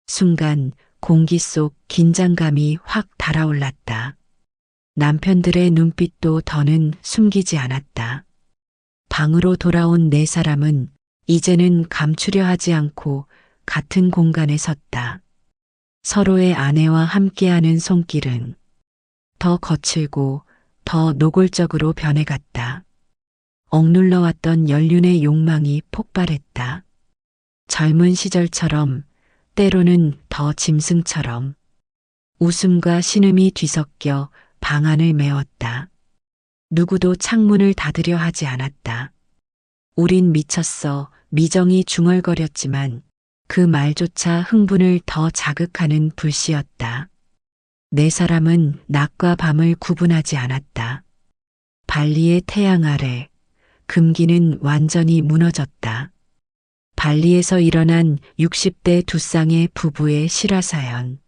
순간 공기 속 긴장감이 확 달아올랐다. 남편들의 눈빛도 더는 숨기지 않았다. 방으로 돌아온 네 사람은 이제는 감추려 하지 않고 같은 공간에 섰다. 서로의 아내와 함께하는 손길은 더 거칠고 더 노골적으로 변해갔다. 억눌러왔던 연륜의 욕망이 폭발했다. 젊은 시절처럼, 때로는 더 짐승처럼 웃음과 신음이 뒤섞여 방 안을 메웠다. 누구도 창문을 닫으려 하지 않았다. 우린 미쳤어. 미정이 중얼거렸지만 그 말조차 흥분을 더 자극하는 불씨였다. 네 사람은 낮과 밤을 구분하지 않았다. 발리의 태양 아래 금기는 완전히 무너졌다. 발리에서 일어난 60대 두 쌍의 부부의 실화사연.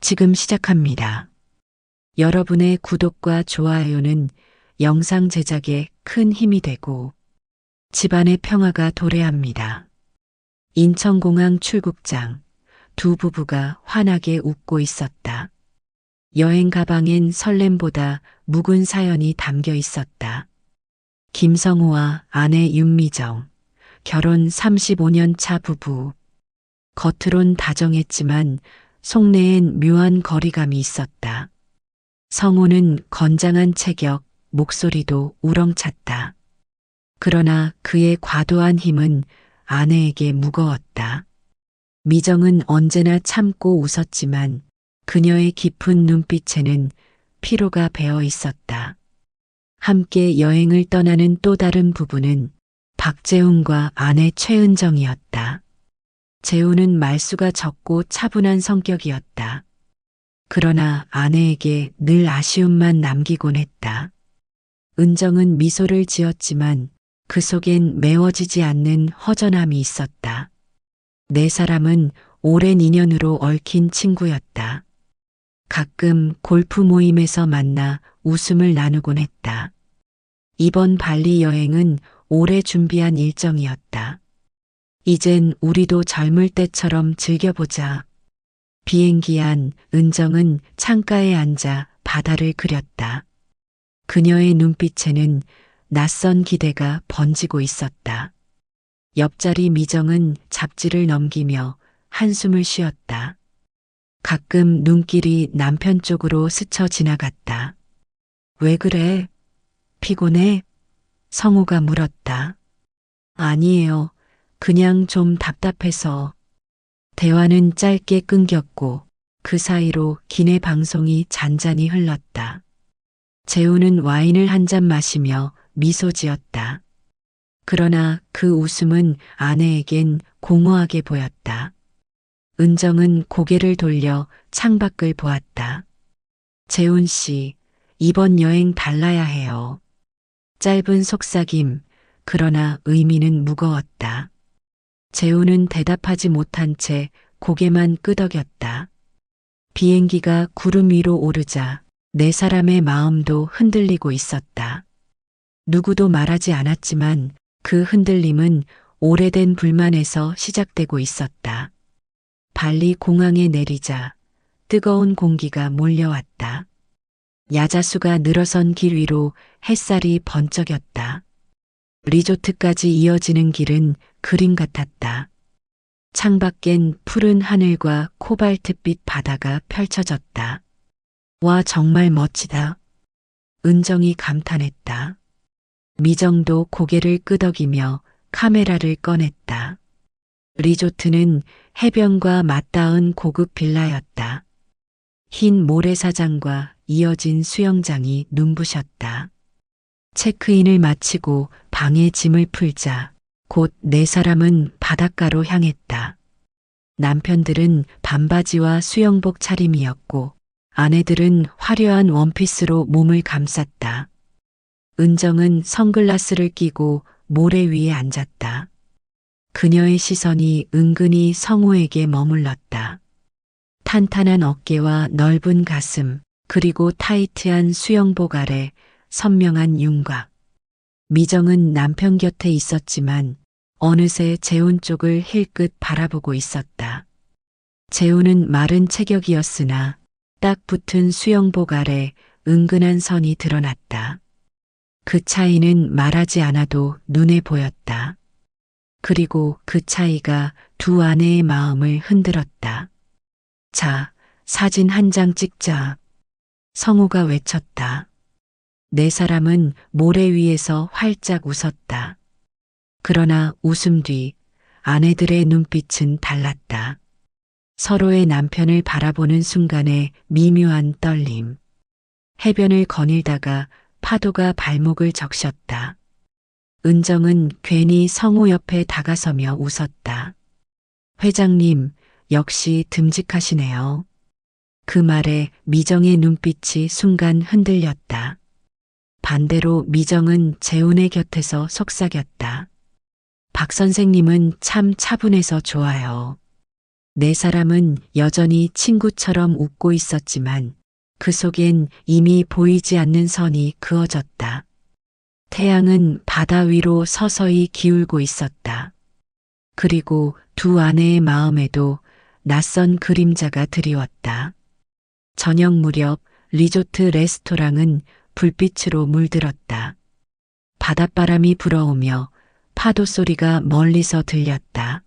지금 시작합니다. 여러분의 구독과 좋아요는 영상 제작에 큰 힘이 되고 집안의 평화가 도래합니다. 인천공항 출국장. 두 부부가 환하게 웃고 있었다. 여행 가방엔 설렘보다 묵은 사연이 담겨 있었다. 김성우와 아내 윤미정. 결혼 35년 차 부부. 겉으론 다정했지만 속내엔 묘한 거리감이 있었다. 성우는 건장한 체격, 목소리도 우렁찼다. 그러나 그의 과도한 힘은 아내에게 무거웠다. 미정은 언제나 참고 웃었지만 그녀의 깊은 눈빛에는 피로가 배어 있었다. 함께 여행을 떠나는 또 다른 부부는 박재훈과 아내 최은정이었다. 재훈은 말수가 적고 차분한 성격이었다. 그러나 아내에게 늘 아쉬움만 남기곤 했다. 은정은 미소를 지었지만 그 속엔 메워지지 않는 허전함이 있었다. 네 사람은 오랜 인연으로 얽힌 친구였다. 가끔 골프 모임에서 만나 웃음을 나누곤 했다. 이번 발리 여행은 오래 준비한 일정이었다. 이젠 우리도 젊을 때처럼 즐겨보자. 비행기 안 은정은 창가에 앉아 바다를 그렸다. 그녀의 눈빛에는 낯선 기대가 번지고 있었다. 옆자리 미정은 잡지를 넘기며 한숨을 쉬었다. 가끔 눈길이 남편 쪽으로 스쳐 지나갔다. 왜 그래? 피곤해? 성우가 물었다. 아니에요. 그냥 좀 답답해서. 대화는 짧게 끊겼고 그 사이로 기내 방송이 잔잔히 흘렀다. 재우는 와인을 한 잔 마시며 미소 지었다. 그러나 그 웃음은 아내에겐 공허하게 보였다. 은정은 고개를 돌려 창밖을 보았다. 재훈 씨, 이번 여행 달라야 해요. 짧은 속삭임, 그러나 의미는 무거웠다. 재훈은 대답하지 못한 채 고개만 끄덕였다. 비행기가 구름 위로 오르자 네 사람의 마음도 흔들리고 있었다. 누구도 말하지 않았지만 그 흔들림은 오래된 불만에서 시작되고 있었다. 발리 공항에 내리자 뜨거운 공기가 몰려왔다. 야자수가 늘어선 길 위로 햇살이 번쩍였다. 리조트까지 이어지는 길은 그림 같았다. 창밖엔 푸른 하늘과 코발트빛 바다가 펼쳐졌다. 와, 정말 멋지다. 은정이 감탄했다. 미정도 고개를 끄덕이며 카메라를 꺼냈다. 리조트는 해변과 맞닿은 고급 빌라였다. 흰 모래사장과 이어진 수영장이 눈부셨다. 체크인을 마치고 방에 짐을 풀자 곧 네 사람은 바닷가로 향했다. 남편들은 반바지와 수영복 차림이었고 아내들은 화려한 원피스로 몸을 감쌌다. 은정은 선글라스를 끼고 모래 위에 앉았다. 그녀의 시선이 은근히 성우에게 머물렀다. 탄탄한 어깨와 넓은 가슴, 그리고 타이트한 수영복 아래 선명한 윤곽. 미정은 남편 곁에 있었지만 어느새 재훈 쪽을 힐끗 바라보고 있었다. 재우는 마른 체격이었으나 딱 붙은 수영복 아래 은근한 선이 드러났다. 그 차이는 말하지 않아도 눈에 보였다. 그리고 그 차이가 두 아내의 마음을 흔들었다. 자, 사진 한 장 찍자. 성우가 외쳤다. 네 사람은 모래 위에서 활짝 웃었다. 그러나 웃음 뒤 아내들의 눈빛은 달랐다. 서로의 남편을 바라보는 순간의 미묘한 떨림. 해변을 거닐다가 파도가 발목을 적셨다. 은정은 괜히 성우 옆에 다가서며 웃었다. 회장님, 역시 듬직하시네요. 그 말에 미정의 눈빛이 순간 흔들렸다. 반대로 미정은 재훈의 곁에서 속삭였다. 박 선생님은 참 차분해서 좋아요. 네 사람은 여전히 친구처럼 웃고 있었지만 그 속엔 이미 보이지 않는 선이 그어졌다. 태양은 바다 위로 서서히 기울고 있었다. 그리고 두 아내의 마음에도 낯선 그림자가 드리웠다. 저녁 무렵 리조트 레스토랑은 불빛으로 물들었다. 바닷바람이 불어오며 파도 소리가 멀리서 들렸다.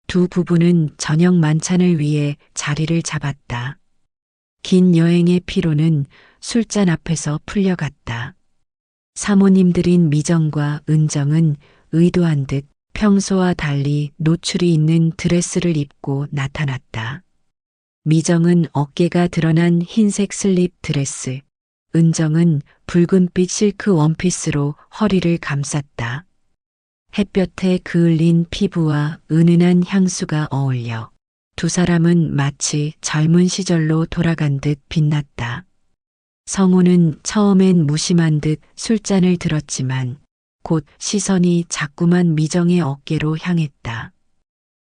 두 부부는 저녁 만찬을 위해 자리를 잡았다. 긴 여행의 피로는 술잔 앞에서 풀려갔다. 사모님들인 미정과 은정은 의도한 듯 평소와 달리 노출이 있는 드레스를 입고 나타났다. 미정은 어깨가 드러난 흰색 슬립 드레스, 은정은 붉은빛 실크 원피스로 허리를 감쌌다. 햇볕에 그을린 피부와 은은한 향수가 어울려 두 사람은 마치 젊은 시절로 돌아간 듯 빛났다. 성우는 처음엔 무심한 듯 술잔을 들었지만 곧 시선이 자꾸만 미정의 어깨로 향했다.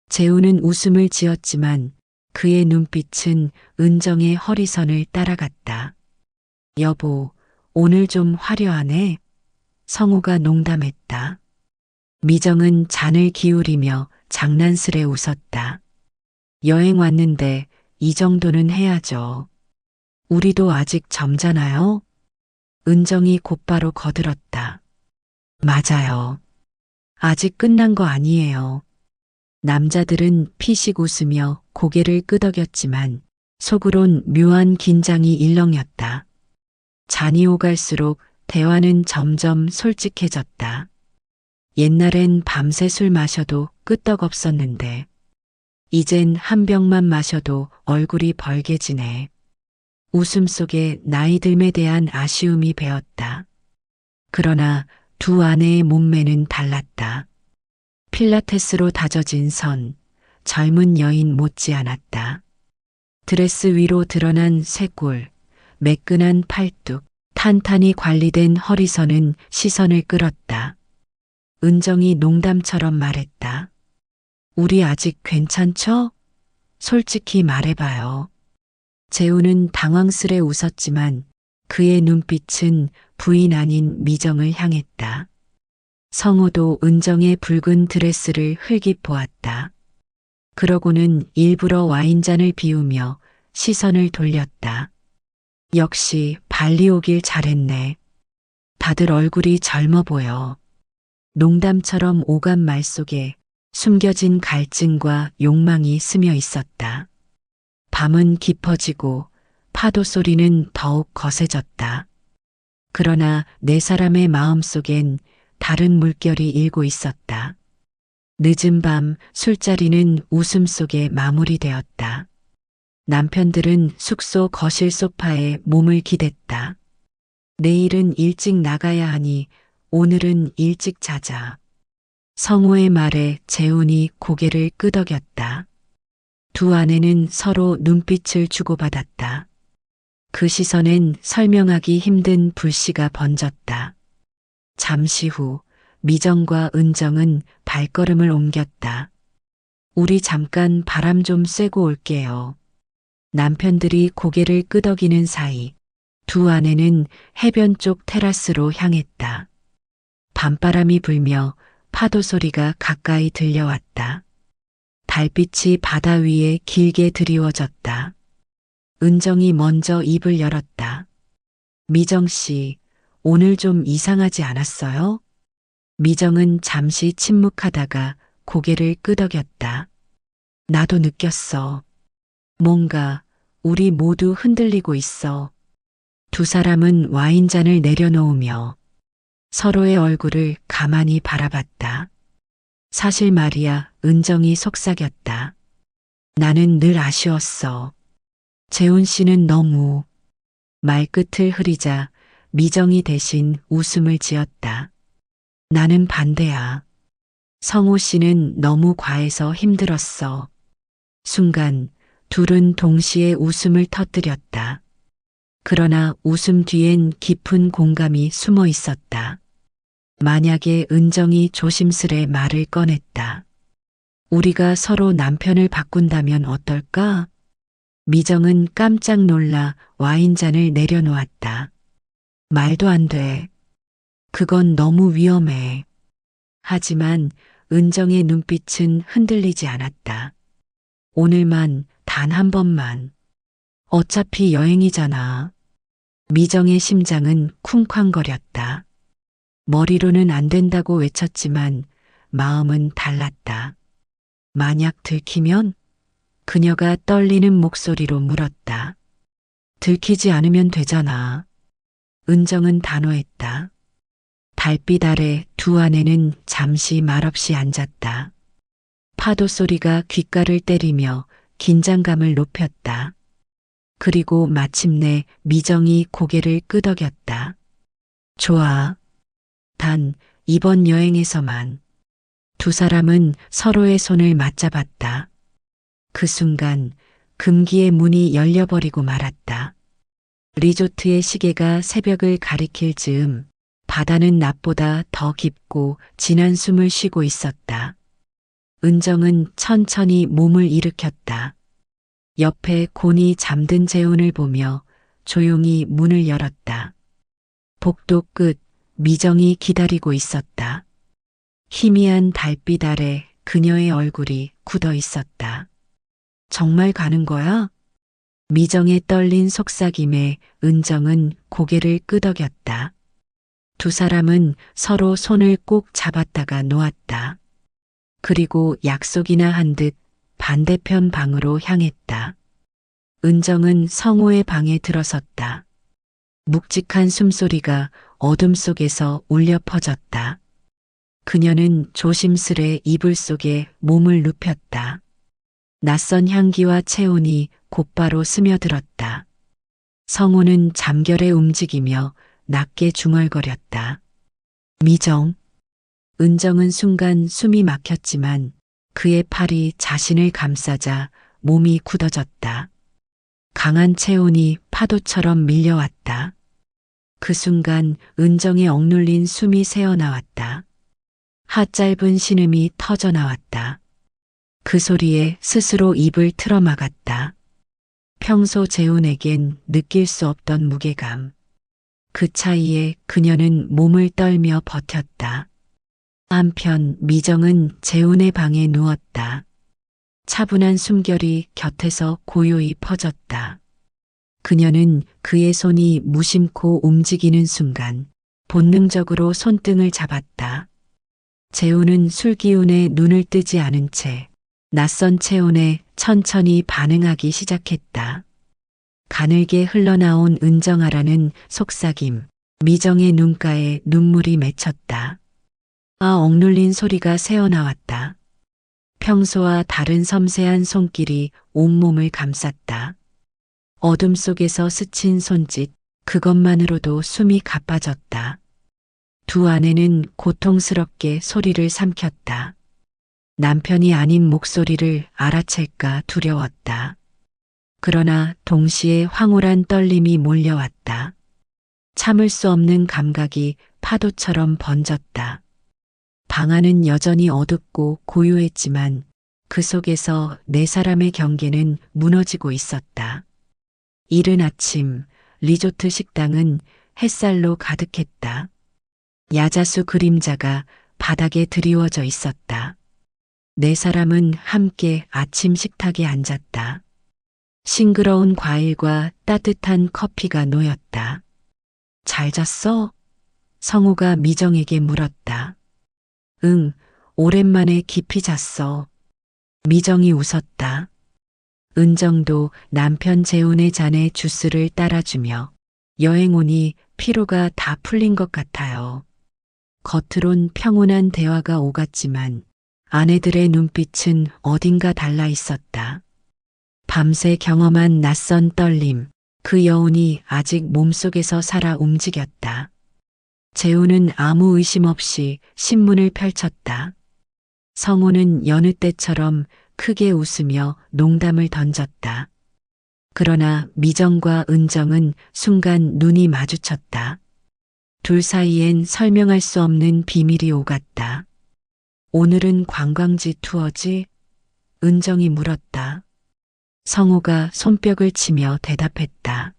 재우는 웃음을 지었지만 그의 눈빛은 은정의 허리선을 따라갔다. 여보, 오늘 좀 화려하네. 성우가 농담했다. 미정은 잔을 기울이며 장난스레 웃었다. 여행 왔는데 이 정도는 해야죠. 우리도 아직 젊잖아요. 은정이 곧바로 거들었다. 맞아요. 아직 끝난 거 아니에요. 남자들은 피식 웃으며 고개를 끄덕였지만 속으론 묘한 긴장이 일렁였다. 잔이 오갈수록 대화는 점점 솔직해졌다. 옛날엔 밤새 술 마셔도 끄떡없었는데 이젠 한 병만 마셔도 얼굴이 벌개지네. 웃음 속에 나이 듦에 대한 아쉬움이 배었다. 그러나 두 아내의 몸매는 달랐다. 필라테스로 다져진 선, 젊은 여인 못지않았다. 드레스 위로 드러난 쇄골, 매끈한 팔뚝, 탄탄히 관리된 허리선은 시선을 끌었다. 은정이 농담처럼 말했다. 우리 아직 괜찮죠? 솔직히 말해봐요. 재우는 당황스레 웃었지만 그의 눈빛은 부인 아닌 미정을 향했다. 성우도 은정의 붉은 드레스를 흘낏 보았다. 그러고는 일부러 와인잔을 비우며 시선을 돌렸다. 역시 발리 오길 잘했네. 다들 얼굴이 젊어 보여. 농담처럼 오간 말 속에 숨겨진 갈증과 욕망이 스며 있었다. 밤은 깊어지고 파도 소리는 더욱 거세졌다. 그러나 네 사람의 마음속엔 다른 물결이 일고 있었다. 늦은 밤 술자리는 웃음 속에 마무리되었다. 남편들은 숙소 거실 소파에 몸을 기댔다. 내일은 일찍 나가야 하니 오늘은 일찍 자자. 성우의 말에 재훈이 고개를 끄덕였다. 두 아내는 서로 눈빛을 주고받았다. 그 시선엔 설명하기 힘든 불씨가 번졌다. 잠시 후 미정과 은정은 발걸음을 옮겼다. 우리 잠깐 바람 좀 쐬고 올게요. 남편들이 고개를 끄덕이는 사이 두 아내는 해변 쪽 테라스로 향했다. 밤바람이 불며 파도 소리가 가까이 들려왔다. 달빛이 바다 위에 길게 드리워졌다. 은정이 먼저 입을 열었다. 미정 씨, 오늘 좀 이상하지 않았어요? 미정은 잠시 침묵하다가 고개를 끄덕였다. 나도 느꼈어. 뭔가 우리 모두 흔들리고 있어. 두 사람은 와인잔을 내려놓으며 서로의 얼굴을 가만히 바라봤다. 사실 말이야, 은정이 속삭였다. 나는 늘 아쉬웠어. 재훈 씨는 너무. 말끝을 흐리자 미정이 대신 웃음을 지었다. 나는 반대야. 성호 씨는 너무 과해서 힘들었어. 순간 둘은 동시에 웃음을 터뜨렸다. 그러나 웃음 뒤엔 깊은 공감이 숨어 있었다. 만약에 은정이 조심스레 말을 꺼냈다. 우리가 서로 남편을 바꾼다면 어떨까? 미정은 깜짝 놀라 와인잔을 내려놓았다. 말도 안 돼. 그건 너무 위험해. 하지만 은정의 눈빛은 흔들리지 않았다. 오늘만, 단 한 번만. 어차피 여행이잖아. 미정의 심장은 쿵쾅거렸다. 머리로는 안 된다고 외쳤지만 마음은 달랐다. 만약 들키면? 그녀가 떨리는 목소리로 물었다. 들키지 않으면 되잖아. 은정은 단호했다. 달빛 아래 두 아내는 잠시 말없이 앉았다. 파도 소리가 귓가를 때리며 긴장감을 높였다. 그리고 마침내 미정이 고개를 끄덕였다. 좋아. 단 이번 여행에서만. 두 사람은 서로의 손을 맞잡았다. 그 순간 금기의 문이 열려버리고 말았다. 리조트의 시계가 새벽을 가리킬 즈음 바다는 낮보다 더 깊고 진한 숨을 쉬고 있었다. 은정은 천천히 몸을 일으켰다. 옆에 곤히 잠든 재훈을 보며 조용히 문을 열었다. 복도 끝 미정이 기다리고 있었다. 희미한 달빛 아래 그녀의 얼굴이 굳어 있었다. 정말 가는 거야? 미정의 떨린 속삭임에 은정은 고개를 끄덕였다. 두 사람은 서로 손을 꼭 잡았다가 놓았다. 그리고 약속이나 한 듯 반대편 방으로 향했다. 은정은 성호의 방에 들어섰다. 묵직한 숨소리가 어둠 속에서 울려 퍼졌다. 그녀는 조심스레 이불 속에 몸을 눕혔다. 낯선 향기와 체온이 곧바로 스며들었다. 성호는 잠결에 움직이며 낮게 중얼거렸다. 미정. 은정은 순간 숨이 막혔지만 그의 팔이 자신을 감싸자 몸이 굳어졌다. 강한 체온이 파도처럼 밀려왔다. 그 순간 은정의 억눌린 숨이 새어나왔다. 핫짧은 신음이 터져나왔다. 그 소리에 스스로 입을 틀어막았다. 평소 재훈에겐 느낄 수 없던 무게감. 그 차이에 그녀는 몸을 떨며 버텼다. 한편 미정은 재훈의 방에 누웠다. 차분한 숨결이 곁에서 고요히 퍼졌다. 그녀는 그의 손이 무심코 움직이는 순간 본능적으로 손등을 잡았다. 재훈은 술 기운에 눈을 뜨지 않은 채 낯선 체온에 천천히 반응하기 시작했다. 가늘게 흘러나온 은정아라는 속삭임, 미정의 눈가에 눈물이 맺혔다. 억눌린 소리가 새어나왔다. 평소와 다른 섬세한 손길이 온몸을 감쌌다. 어둠 속에서 스친 손짓, 그것만으로도 숨이 가빠졌다. 두 아내는 고통스럽게 소리를 삼켰다. 남편이 아닌 목소리를 알아챌까 두려웠다. 그러나 동시에 황홀한 떨림이 몰려왔다. 참을 수 없는 감각이 파도처럼 번졌다. 방 안은 여전히 어둡고 고요했지만 그 속에서 네 사람의 경계는 무너지고 있었다. 이른 아침 리조트 식당은 햇살로 가득했다. 야자수 그림자가 바닥에 드리워져 있었다. 네 사람은 함께 아침 식탁에 앉았다. 싱그러운 과일과 따뜻한 커피가 놓였다. 잘 잤어? 성우가 미정에게 물었다. 응, 오랜만에 깊이 잤어. 미정이 웃었다. 은정도 남편 재훈의 잔에 주스를 따라주며 여행 오니 피로가 다 풀린 것 같아요. 겉으론 평온한 대화가 오갔지만 아내들의 눈빛은 어딘가 달라 있었다. 밤새 경험한 낯선 떨림, 그 여운이 아직 몸속에서 살아 움직였다. 재우는 아무 의심 없이 신문을 펼쳤다. 성우는 여느 때처럼 크게 웃으며 농담을 던졌다. 그러나 미정과 은정은 순간 눈이 마주쳤다. 둘 사이엔 설명할 수 없는 비밀이 오갔다. 오늘은 관광지 투어지? 은정이 물었다. 성우가 손뼉을 치며 대답했다.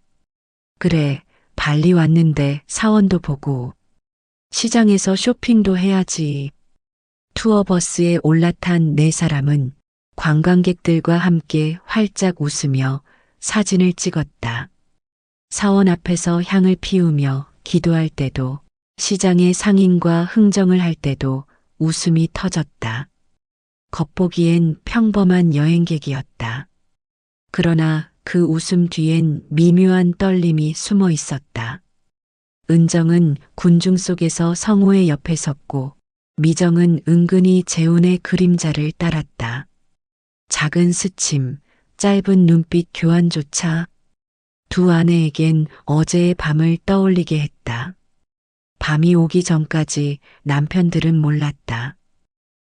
그래, 발리 왔는데 사원도 보고 시장에서 쇼핑도 해야지. 투어버스에 올라탄 네 사람은 관광객들과 함께 활짝 웃으며 사진을 찍었다. 사원 앞에서 향을 피우며 기도할 때도, 시장의 상인과 흥정을 할 때도 웃음이 터졌다. 겉보기엔 평범한 여행객이었다. 그러나 그 웃음 뒤엔 미묘한 떨림이 숨어 있었다. 은정은 군중 속에서 성우의 옆에 섰고 미정은 은근히 재훈의 그림자를 따랐다. 작은 스침, 짧은 눈빛 교환조차 두 아내에겐 어제의 밤을 떠올리게 했다. 밤이 오기 전까지 남편들은 몰랐다.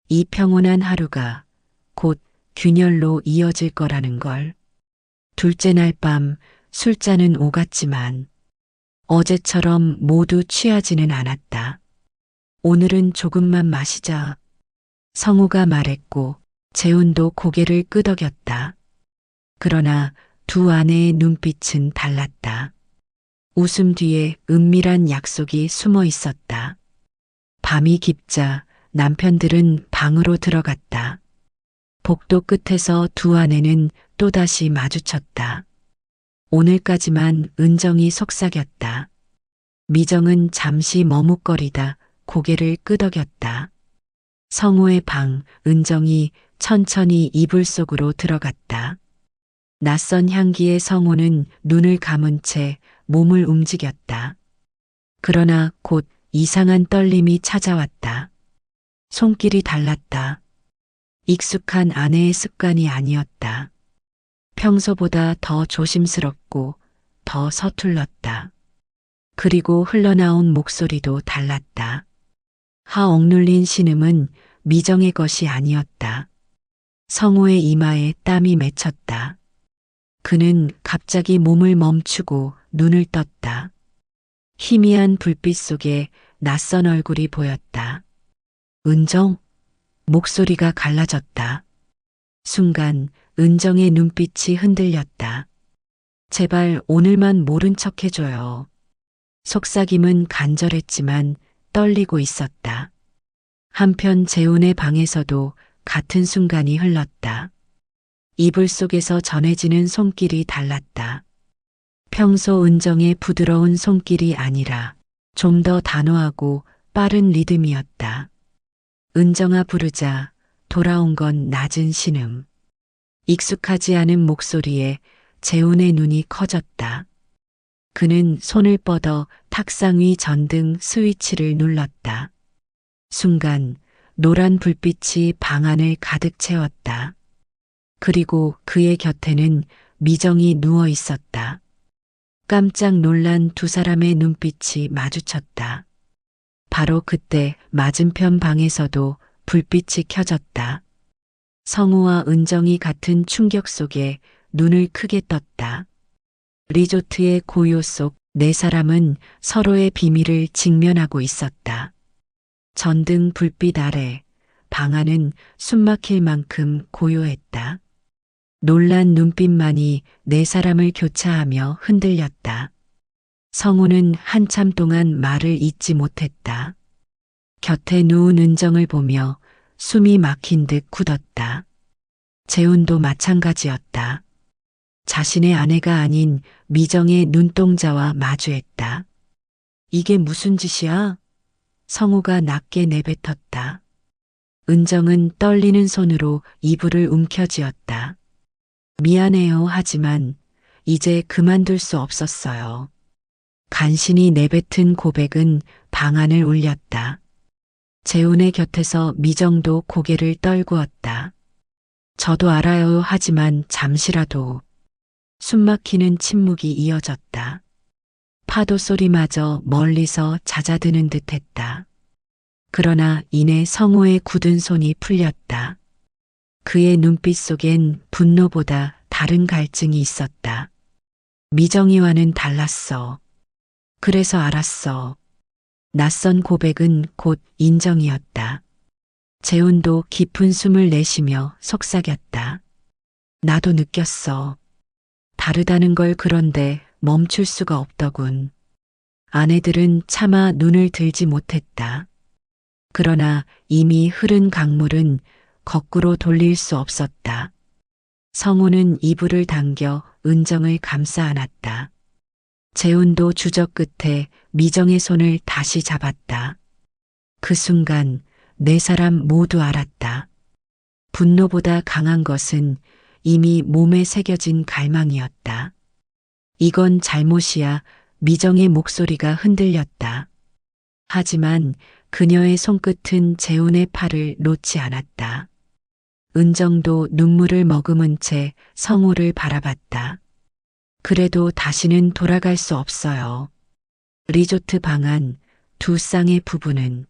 이 평온한 하루가 곧 균열로 이어질 거라는 걸. 둘째 날 밤 술잔은 오갔지만 어제처럼 모두 취하지는 않았다. 오늘은 조금만 마시자. 성우가 말했고 재훈도 고개를 끄덕였다. 그러나 두 아내의 눈빛은 달랐다. 웃음 뒤에 은밀한 약속이 숨어 있었다. 밤이 깊자 남편들은 방으로 들어갔다. 복도 끝에서 두 아내는 또다시 마주쳤다. 오늘까지만 은정이 속삭였다. 미정은 잠시 머뭇거리다 고개를 끄덕였다. 성우의 방, 은정이 천천히 이불 속으로 들어갔다. 낯선 향기의 성우는 눈을 감은 채 몸을 움직였다. 그러나 곧 이상한 떨림이 찾아왔다. 손길이 달랐다. 익숙한 아내의 습관이 아니었다. 평소보다 더 조심스럽고 더 서툴렀다. 그리고 흘러나온 목소리도 달랐다. 하 억눌린 신음은 미정의 것이 아니었다. 성우의 이마에 땀이 맺혔다. 그는 갑자기 몸을 멈추고 눈을 떴다. 희미한 불빛 속에 낯선 얼굴이 보였다. 은정? 목소리가 갈라졌다. 순간 은정의 눈빛이 흔들렸다. 제발 오늘만 모른 척 해줘요. 속삭임은 간절했지만 떨리고 있었다. 한편 재훈의 방에서도 같은 순간이 흘렀다. 이불 속에서 전해지는 손길이 달랐다. 평소 은정의 부드러운 손길이 아니라 좀 더 단호하고 빠른 리듬이었다. 은정아 부르자 돌아온 건 낮은 신음. 익숙하지 않은 목소리에 재훈의 눈이 커졌다. 그는 손을 뻗어 탁상 위 전등 스위치를 눌렀다. 순간 노란 불빛이 방 안을 가득 채웠다. 그리고 그의 곁에는 미정이 누워 있었다. 깜짝 놀란 두 사람의 눈빛이 마주쳤다. 바로 그때 맞은편 방에서도 불빛이 켜졌다. 성우와 은정이 같은 충격 속에 눈을 크게 떴다. 리조트의 고요 속 네 사람은 서로의 비밀을 직면하고 있었다. 전등 불빛 아래 방 안은 숨막힐 만큼 고요했다. 놀란 눈빛만이 네 사람을 교차하며 흔들렸다. 성우는 한참 동안 말을 잇지 못했다. 곁에 누운 은정을 보며 숨이 막힌 듯 굳었다. 재훈도 마찬가지였다. 자신의 아내가 아닌 미정의 눈동자와 마주했다. 이게 무슨 짓이야? 성우가 낮게 내뱉었다. 은정은 떨리는 손으로 이불을 움켜쥐었다. 미안해요 하지만 이제 그만둘 수 없었어요. 간신히 내뱉은 고백은 방안을 울렸다. 재훈의 곁에서 미정도 고개를 떨구었다. 저도 알아요 하지만 잠시라도. 숨막히는 침묵이 이어졌다. 파도 소리마저 멀리서 잦아드는 듯했다. 그러나 이내 성우의 굳은 손이 풀렸다. 그의 눈빛 속엔 분노보다 다른 갈증이 있었다. 미정이와는 달랐어. 그래서 알았어. 낯선 고백은 곧 인정이었다. 재훈도 깊은 숨을 내쉬며 속삭였다. 나도 느꼈어. 다르다는 걸. 그런데 멈출 수가 없더군. 아내들은 차마 눈을 들지 못했다. 그러나 이미 흐른 강물은 거꾸로 돌릴 수 없었다. 성우는 이불을 당겨 은정을 감싸 안았다. 재훈도 주저 끝에 미정의 손을 다시 잡았다. 그 순간 네 사람 모두 알았다. 분노보다 강한 것은 이미 몸에 새겨진 갈망이었다. 이건 잘못이야. 미정의 목소리가 흔들렸다. 하지만 그녀의 손끝은 재훈의 팔을 놓지 않았다. 은정도 눈물을 머금은 채 성우를 바라봤다. 그래도 다시는 돌아갈 수 없어요. 리조트 방안 두 쌍의 부부는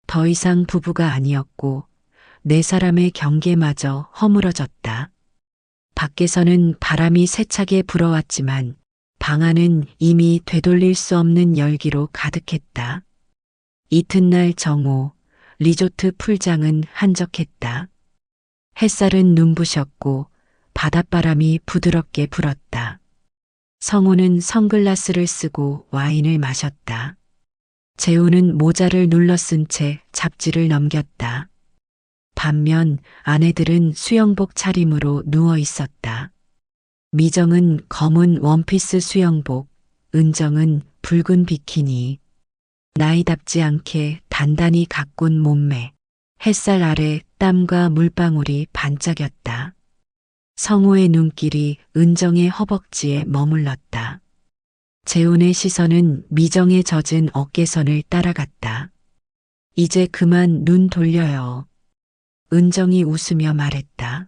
더 이상 부부가 아니었고 네 사람의 경계마저 허물어졌다. 밖에서는 바람이 세차게 불어왔지만 방 안은 이미 되돌릴 수 없는 열기로 가득했다. 이튿날 정오, 리조트 풀장은 한적했다. 햇살은 눈부셨고 바닷바람이 부드럽게 불었다. 성우는 선글라스를 쓰고 와인을 마셨다. 재훈은 모자를 눌러 쓴 채 잡지를 넘겼다. 반면 아내들은 수영복 차림으로 누워 있었다. 미정은 검은 원피스 수영복, 은정은 붉은 비키니. 나이답지 않게 단단히 가꾼 몸매, 햇살 아래 땀과 물방울이 반짝였다. 성우의 눈길이 은정의 허벅지에 머물렀다. 재훈의 시선은 미정의 젖은 어깨선을 따라갔다. 이제 그만 눈 돌려요. 은정이 웃으며 말했다.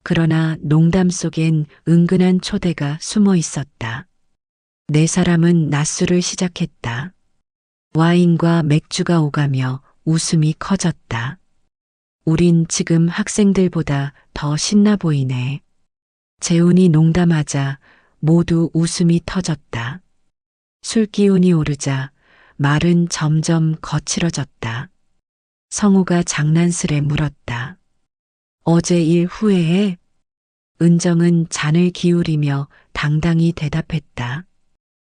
그러나 농담 속엔 은근한 초대가 숨어 있었다. 네 사람은 낮술을 시작했다. 와인과 맥주가 오가며 웃음이 커졌다. 우린 지금 학생들보다 더 신나 보이네. 재훈이 농담하자 모두 웃음이 터졌다. 술 기운이 오르자 말은 점점 거칠어졌다. 성우가 장난스레 물었다. 어제 일 후회해? 은정은 잔을 기울이며 당당히 대답했다.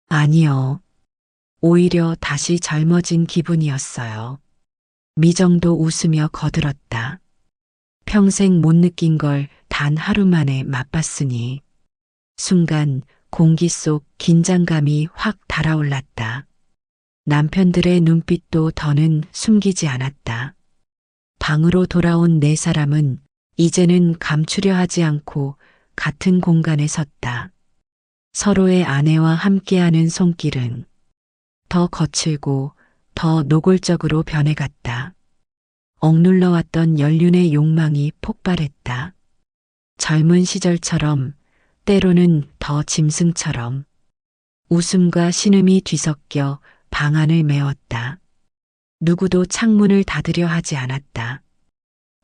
아니요. 오히려 다시 젊어진 기분이었어요. 미정도 웃으며 거들었다. 평생 못 느낀 걸 단 하루 만에 맛봤으니. 순간 공기 속 긴장감이 확 달아올랐다. 남편들의 눈빛도 더는 숨기지 않았다. 방으로 돌아온 네 사람은 이제는 감추려 하지 않고 같은 공간에 섰다. 서로의 아내와 함께하는 손길은 더 거칠고 더 노골적으로 변해갔다. 억눌러왔던 연륜의 욕망이 폭발했다. 젊은 시절처럼, 때로는 더 짐승처럼. 웃음과 신음이 뒤섞여 방 안을 메웠다. 누구도 창문을 닫으려 하지 않았다.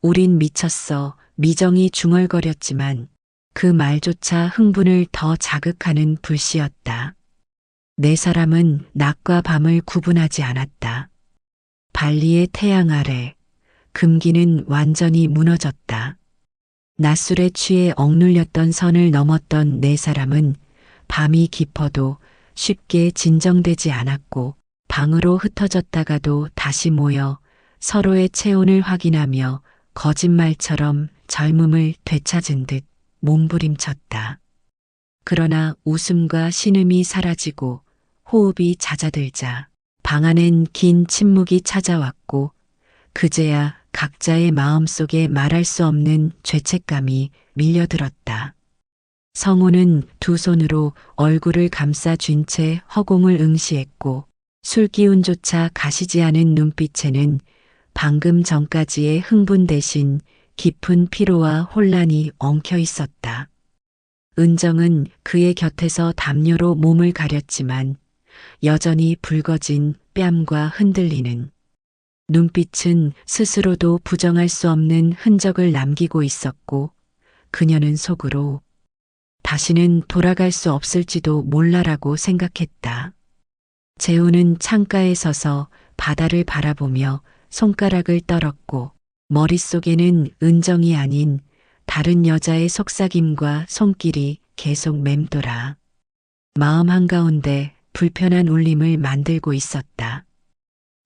우린 미쳤어. 미정이 중얼거렸지만 그 말조차 흥분을 더 자극하는 불씨였다. 네 사람은 낮과 밤을 구분하지 않았다. 발리의 태양 아래 금기는 완전히 무너졌다. 낮술에 취해 억눌렸던 선을 넘었던 네 사람은 밤이 깊어도 쉽게 진정되지 않았고 방으로 흩어졌다가도 다시 모여 서로의 체온을 확인하며 거짓말처럼 젊음을 되찾은 듯 몸부림쳤다. 그러나 웃음과 신음이 사라지고 호흡이 잦아들자 방 안엔 긴 침묵이 찾아왔고 그제야 각자의 마음속에 말할 수 없는 죄책감이 밀려들었다. 성우는 두 손으로 얼굴을 감싸 쥔 채 허공을 응시했고 술 기운조차 가시지 않은 눈빛에는 방금 전까지의 흥분 대신 깊은 피로와 혼란이 엉켜 있었다. 은정은 그의 곁에서 담요로 몸을 가렸지만 여전히 붉어진 뺨과 흔들리는 눈빛은 스스로도 부정할 수 없는 흔적을 남기고 있었고 그녀는 속으로 다시는 돌아갈 수 없을지도 몰라라고 생각했다. 재우는 창가에 서서 바다를 바라보며 손가락을 떨었고 머릿속에는 은정이 아닌 다른 여자의 속삭임과 손길이 계속 맴돌아 마음 한가운데 불편한 울림을 만들고 있었다.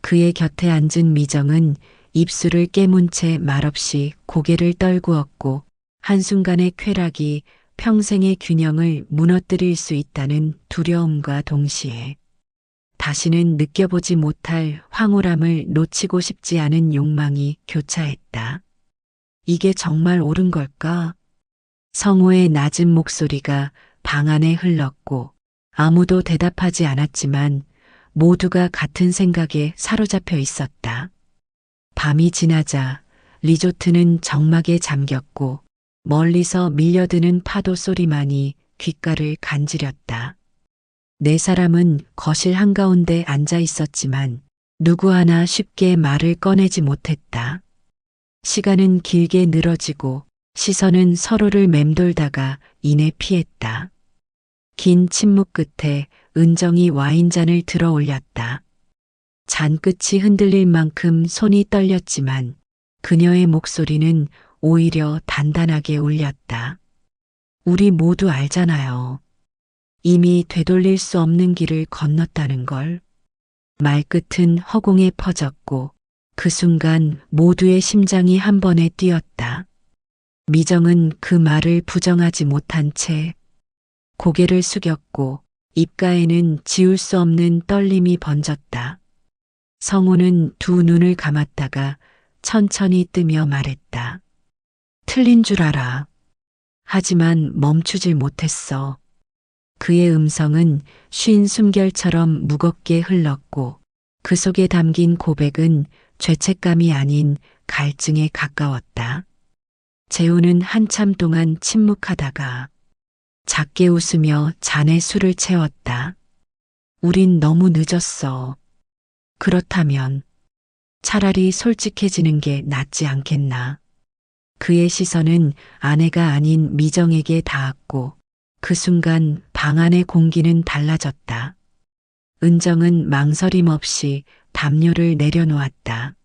그의 곁에 앉은 미정은 입술을 깨문 채 말없이 고개를 떨구었고 한순간의 쾌락이 평생의 균형을 무너뜨릴 수 있다는 두려움과 동시에 다시는 느껴보지 못할 황홀함을 놓치고 싶지 않은 욕망이 교차했다. 이게 정말 옳은 걸까? 성우의 낮은 목소리가 방 안에 흘렀고 아무도 대답하지 않았지만 모두가 같은 생각에 사로잡혀 있었다. 밤이 지나자 리조트는 정막에 잠겼고 멀리서 밀려드는 파도 소리만이 귓가를 간지렸다. 네 사람은 거실 한가운데 앉아 있었지만 누구 하나 쉽게 말을 꺼내지 못했다. 시간은 길게 늘어지고 시선은 서로를 맴돌다가 이내 피했다. 긴 침묵 끝에 은정이 와인잔을 들어 올렸다. 잔 끝이 흔들릴 만큼 손이 떨렸지만 그녀의 목소리는 오히려 단단하게 울렸다. 우리 모두 알잖아요. 이미 되돌릴 수 없는 길을 건넜다는 걸. 말끝은 허공에 퍼졌고 그 순간 모두의 심장이 한 번에 뛰었다. 미정은 그 말을 부정하지 못한 채 고개를 숙였고 입가에는 지울 수 없는 떨림이 번졌다. 성우는 두 눈을 감았다가 천천히 뜨며 말했다. 틀린 줄 알아. 하지만 멈추질 못했어. 그의 음성은 쉰 숨결처럼 무겁게 흘렀고 그 속에 담긴 고백은 죄책감이 아닌 갈증에 가까웠다. 재우는 한참 동안 침묵하다가 작게 웃으며 잔에 술을 채웠다. 우린 너무 늦었어. 그렇다면 차라리 솔직해지는 게 낫지 않겠나. 그의 시선은 아내가 아닌 미정에게 닿았고 그 순간 방 안의 공기는 달라졌다. 은정은 망설임 없이 담요를 내려놓았다.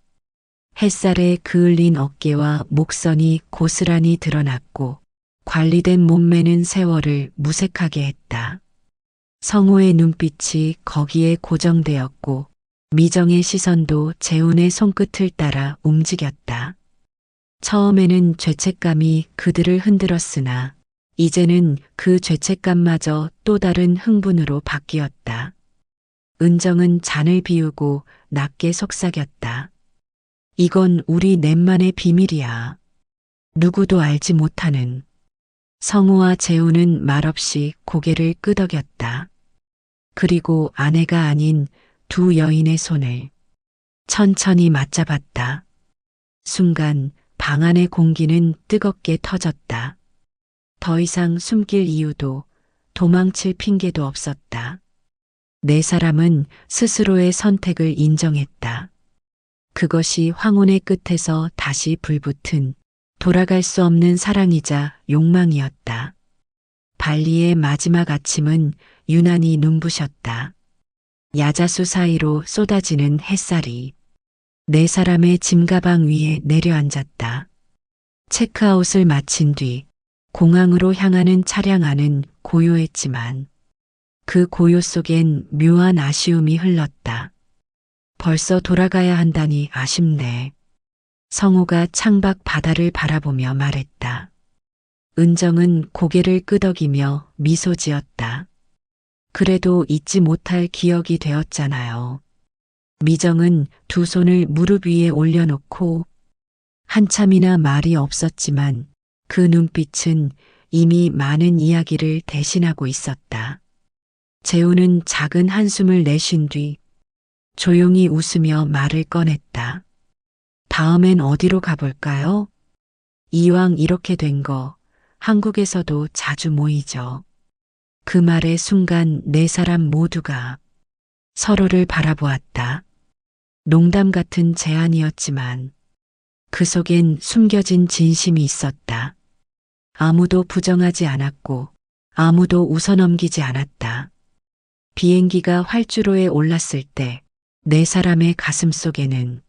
햇살에 그을린 어깨와 목선이 고스란히 드러났고 관리된 몸매는 세월을 무색하게 했다. 성우의 눈빛이 거기에 고정되었고 미정의 시선도 재훈의 손끝을 따라 움직였다. 처음에는 죄책감이 그들을 흔들었으나 이제는 그 죄책감마저 또 다른 흥분으로 바뀌었다. 은정은 잔을 비우고 낮게 속삭였다. 이건 우리 넷만의 비밀이야. 누구도 알지 못하는. 성우와 재우는 말없이 고개를 끄덕였다. 그리고 아내가 아닌 두 여인의 손을 천천히 맞잡았다. 순간 방 안의 공기는 뜨겁게 터졌다. 더 이상 숨길 이유도 도망칠 핑계도 없었다. 네 사람은 스스로의 선택을 인정했다. 그것이 황혼의 끝에서 다시 불붙은 돌아갈 수 없는 사랑이자 욕망이었다. 발리의 마지막 아침은 유난히 눈부셨다. 야자수 사이로 쏟아지는 햇살이 네 사람의 짐가방 위에 내려앉았다. 체크아웃을 마친 뒤 공항으로 향하는 차량 안은 고요했지만 그 고요 속엔 묘한 아쉬움이 흘렀다. 벌써 돌아가야 한다니 아쉽네. 성우가 창밖 바다를 바라보며 말했다. 은정은 고개를 끄덕이며 미소 지었다. 그래도 잊지 못할 기억이 되었잖아요. 미정은 두 손을 무릎 위에 올려놓고 한참이나 말이 없었지만 그 눈빛은 이미 많은 이야기를 대신하고 있었다. 재우는 작은 한숨을 내쉰 뒤 조용히 웃으며 말을 꺼냈다. 다음엔 어디로 가볼까요? 이왕 이렇게 된 거 한국에서도 자주 모이죠. 그 말의 순간 네 사람 모두가 서로를 바라보았다. 농담 같은 제안이었지만 그 속엔 숨겨진 진심이 있었다. 아무도 부정하지 않았고 아무도 웃어넘기지 않았다. 비행기가 활주로에 올랐을 때 네 사람의 가슴 속에는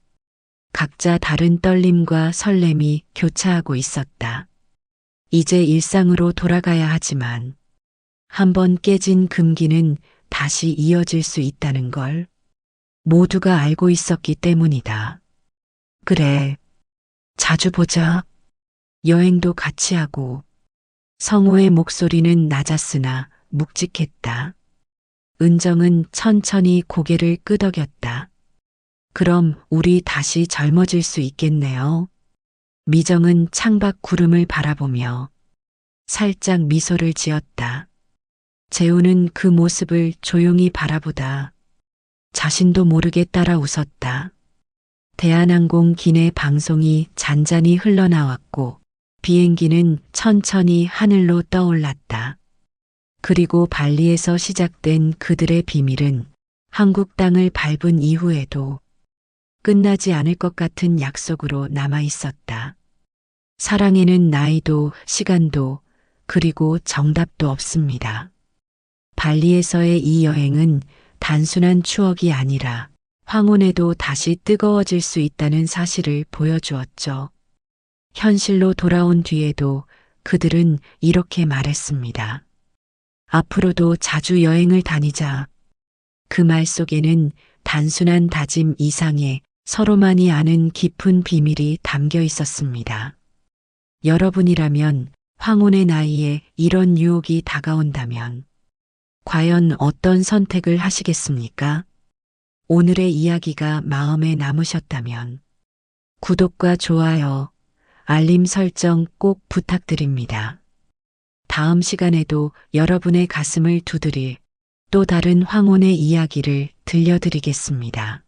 각자 다른 떨림과 설렘이 교차하고 있었다. 이제 일상으로 돌아가야 하지만 한번 깨진 금기는 다시 이어질 수 있다는 걸 모두가 알고 있었기 때문이다. 그래, 자주 보자. 여행도 같이 하고. 성우의 목소리는 낮았으나 묵직했다. 은정은 천천히 고개를 끄덕였다. 그럼 우리 다시 젊어질 수 있겠네요. 미정은 창밖 구름을 바라보며 살짝 미소를 지었다. 재우는 그 모습을 조용히 바라보다 자신도 모르게 따라 웃었다. 대한항공 기내 방송이 잔잔히 흘러나왔고 비행기는 천천히 하늘로 떠올랐다. 그리고 발리에서 시작된 그들의 비밀은 한국 땅을 밟은 이후에도 끝나지 않을 것 같은 약속으로 남아 있었다. 사랑에는 나이도 시간도 그리고 정답도 없습니다. 발리에서의 이 여행은 단순한 추억이 아니라 황혼에도 다시 뜨거워질 수 있다는 사실을 보여주었죠. 현실로 돌아온 뒤에도 그들은 이렇게 말했습니다. 앞으로도 자주 여행을 다니자. 그 말 속에는 단순한 다짐 이상의 서로만이 아는 깊은 비밀이 담겨 있었습니다. 여러분이라면 황혼의 나이에 이런 유혹이 다가온다면 과연 어떤 선택을 하시겠습니까? 오늘의 이야기가 마음에 남으셨다면 구독과 좋아요, 알림 설정 꼭 부탁드립니다. 다음 시간에도 여러분의 가슴을 두드릴 또 다른 황혼의 이야기를 들려드리겠습니다.